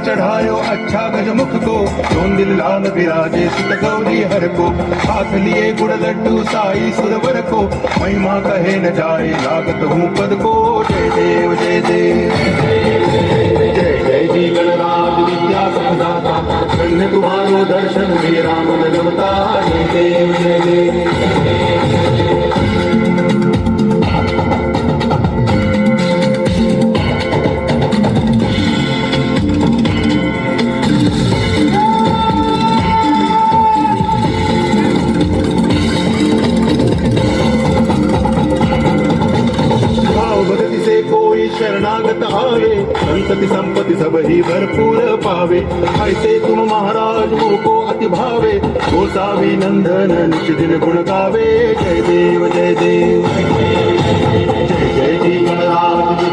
चढ़ायो अच्छा गजमुख को, जोन दिल लाल विराजे सुत गौरी हर को। हाथ लिए गुड़ लड्डू साई सुरवर को, महिमा कहे न जाए लागत हूँ पद को। जय देव जय देव जय जय जी गणराज विद्या सुखदाता, कन्या तुम्हारो दर्शन मेरा मन रमता। जय देव जय देव। शरणागत आवे, संतति संपत्ति सब ही भरपूर पावे। ऐसे तुम महाराज मोको अति भावे, गोसावी नंदन नित्य दिन गुण गावे। जय देव जय देव जय जय जी गणराज।